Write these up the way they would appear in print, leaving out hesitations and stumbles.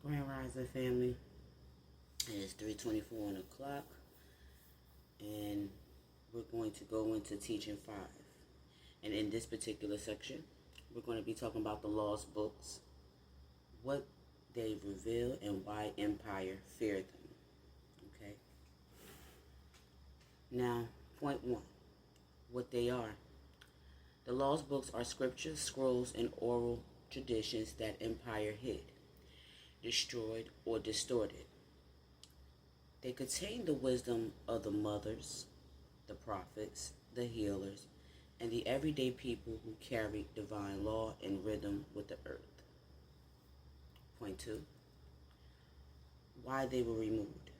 Grand Rising family. It is 3:24 on the clock, and we're going to go into teaching 5. And in this particular section, we're going to be talking about the lost books, what they reveal, and why empire feared them. Okay. Now, point 1, what they are. The lost books are scriptures, scrolls, and oral traditions that empire hid, destroyed, or distorted. They contain the wisdom of the mothers, the prophets, the healers, and the everyday people who carried divine law and rhythm with the earth. Point 2, why they were removed.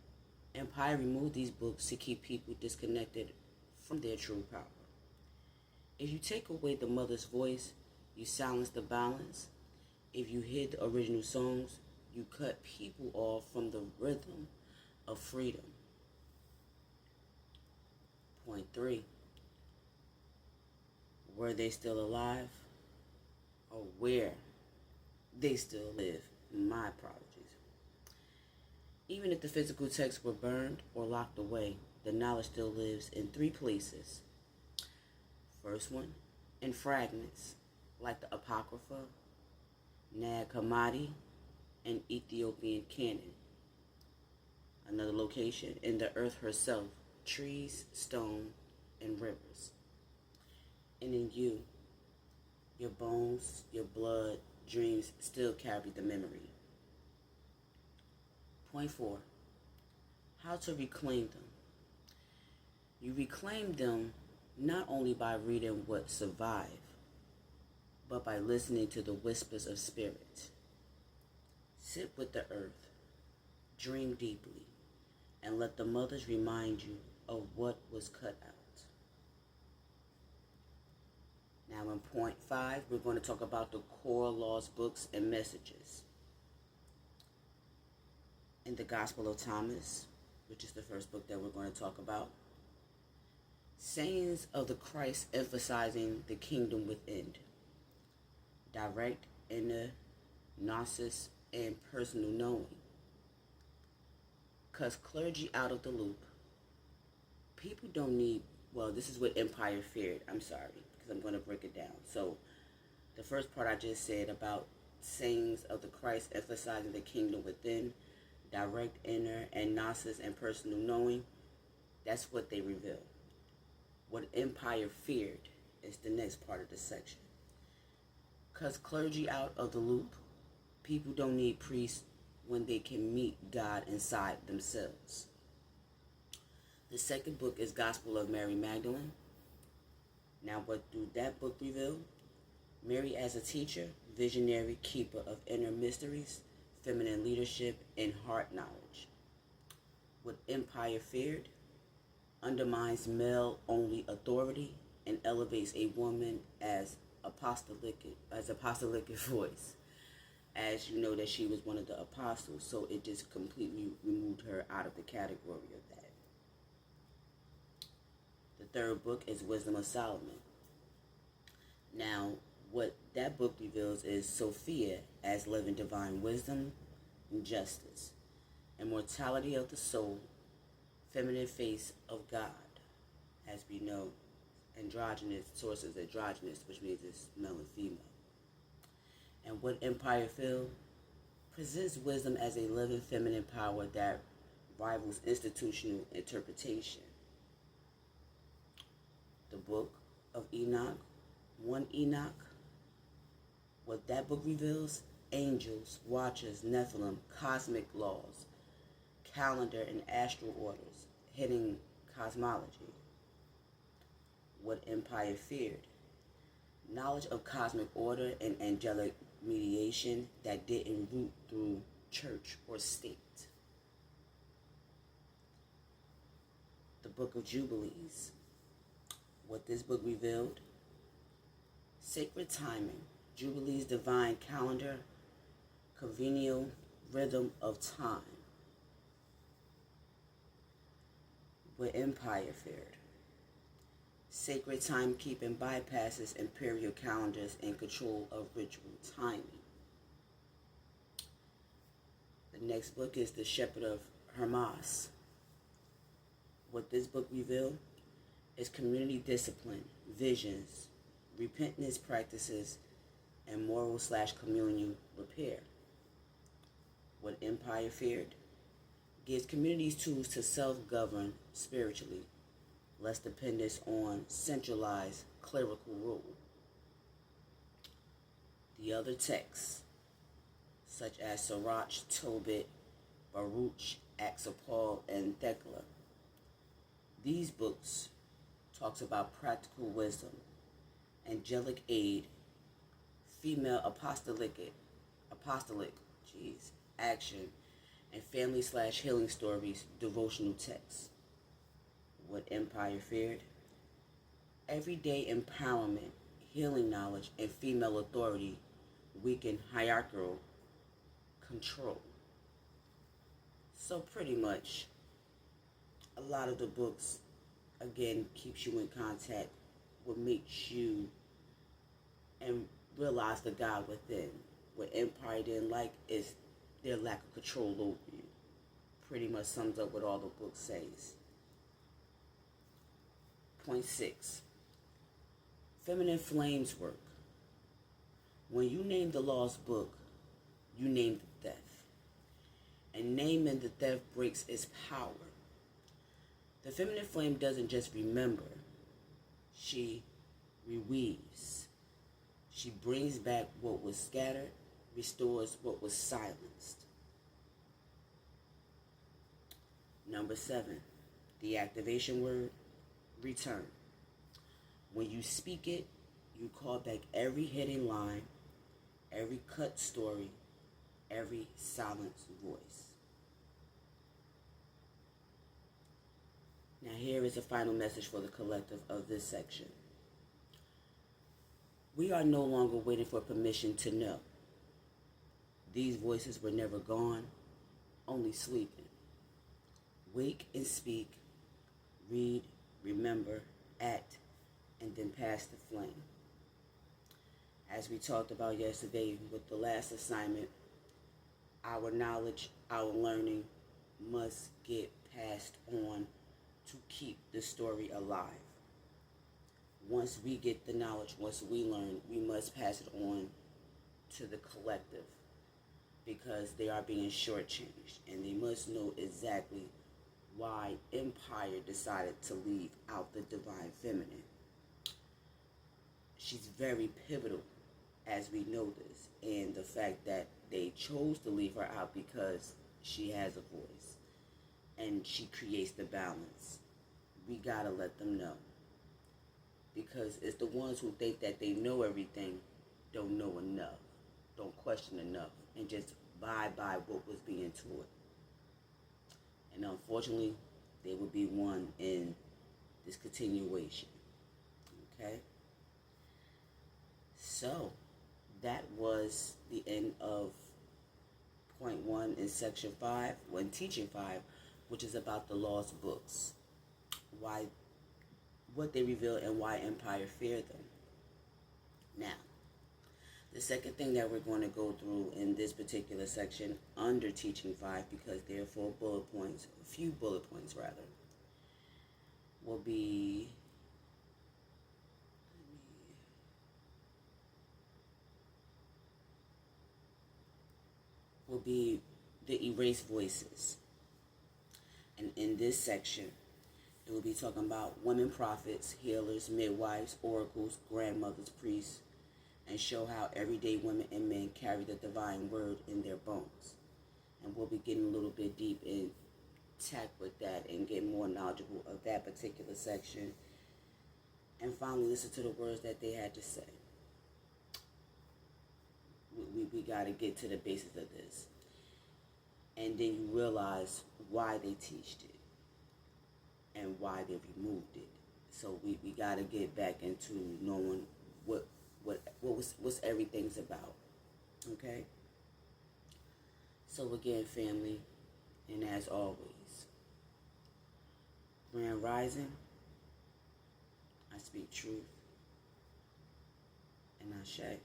Empire removed these books to keep people disconnected from their true power. If you take away the mother's voice, you silence the balance. If you hid the original songs, you cut people off from the rhythm of freedom. Point 3, were they still alive, or where they still live? My apologies. Even if the physical texts were burned or locked away, the knowledge still lives in 3 places. First one, in fragments, like the Apocrypha, Nag Hammadi, and Ethiopian canon. Another location, in the earth herself, trees, stone, and rivers. And in you, your bones, your blood, dreams still carry the memory. Point 4, how to reclaim them. You reclaim them not only by reading what survived, but by listening to the whispers of spirit. Sit with the earth, dream deeply, and let the mothers remind you of what was cut out. Now in point 5, we're going to talk about the core lost books and messages. In the Gospel of Thomas, which is the first book that we're going to talk about, sayings of the Christ emphasizing the kingdom within, direct inner gnosis and personal knowing. Cuts clergy out of the loop. People don't need, this is what empire feared. I'm sorry, because I'm going to break it down. So the first part I just said about sayings of the Christ emphasizing the kingdom within, direct inner and gnosis and personal knowing, that's what they reveal. What empire feared is the next part of the section. Cuts clergy out of the loop. People don't need priests when they can meet God inside themselves. The second book is Gospel of Mary Magdalene. Now what do that book reveal? Mary as a teacher, visionary, keeper of inner mysteries, feminine leadership, and heart knowledge. What empire feared? Undermines male-only authority and elevates a woman as apostolic voice. As you know that she was one of the apostles, so it just completely removed her out of the category of that. The third book is Wisdom of Solomon. Now, what that book reveals is Sophia as living divine wisdom and justice, immortality of the soul, feminine face of God. As we know, androgynous, source is androgynous, which means it's male and female. And what empire feel? Presents wisdom as a living feminine power that rivals institutional interpretation. The book of Enoch, 1 Enoch. What that book reveals? Angels, watchers, Nephilim, cosmic laws, calendar and astral orders, hidden cosmology. What empire feared? Knowledge of cosmic order and angelic mediation that didn't root through church or state. The Book of Jubilees. What this book revealed? Sacred timing, Jubilees divine calendar, conventional rhythm of time. What empire feared? Sacred timekeeping bypasses imperial calendars and control of ritual timing. The next book is The Shepherd of Hermas. What this book reveals is community discipline, visions, repentance practices, and moral/communal repair. What Empire Feared gives communities tools to self-govern spiritually, less dependence on centralized clerical rule. The other texts, such as Sirach, Tobit, Baruch, Acts of Paul, and Thecla. These books talks about practical wisdom, angelic aid, female apostolic action, and family/healing stories, devotional texts. What Empire Feared? Everyday empowerment, healing knowledge, and female authority weaken hierarchical control. So pretty much, a lot of the books, again, keeps you in contact, what makes you and realize the God within. What Empire didn't like is their lack of control over you. Pretty much sums up what all the book says. Point 6. Feminine Flames work. When you name the lost book, you name the theft. And naming the theft breaks its power. The feminine flame doesn't just remember, she reweaves. She brings back what was scattered, restores what was silenced. Number 7, the activation word, return. When you speak it, you call back every hidden line, every cut story, every silenced voice. Now here is a final message for the collective of this section. We are no longer waiting for permission to know. These voices were never gone, only sleeping. Wake and speak, read, remember, act, and then pass the flame. As we talked about yesterday with the last assignment, our knowledge, our learning must get passed on to keep the story alive. Once we get the knowledge, once we learn, we must pass it on to the collective because they are being shortchanged and they must know exactly why Empire decided to leave out the divine feminine. She's very pivotal, as we know this, and the fact that they chose to leave her out because she has a voice and she creates the balance. We gotta let them know, because it's the ones who think that they know everything don't know enough, don't question enough, and just buy what was being taught. And unfortunately, they will be one in this continuation. Okay? So, that was the end of point 1 in section 5, when teaching 5, which is about the lost books. What they reveal and why Empire feared them. Now, the second thing that we're going to go through in this particular section under teaching 5, because there are a few bullet points will be the erased voices. And in this section, it will be talking about women prophets, healers, midwives, oracles, grandmothers, priests, and show how everyday women and men carry the divine word in their bones. And we'll be getting a little bit deep in tech with that and get more knowledgeable of that particular section. And finally, listen to the words that they had to say. We got to get to the basis of this. And then you realize why they teached it and why they removed it. So we got to get back into knowing what's everything's about. Okay? So again, family, and as always, Grand Rising, I speak truth, and Ashe.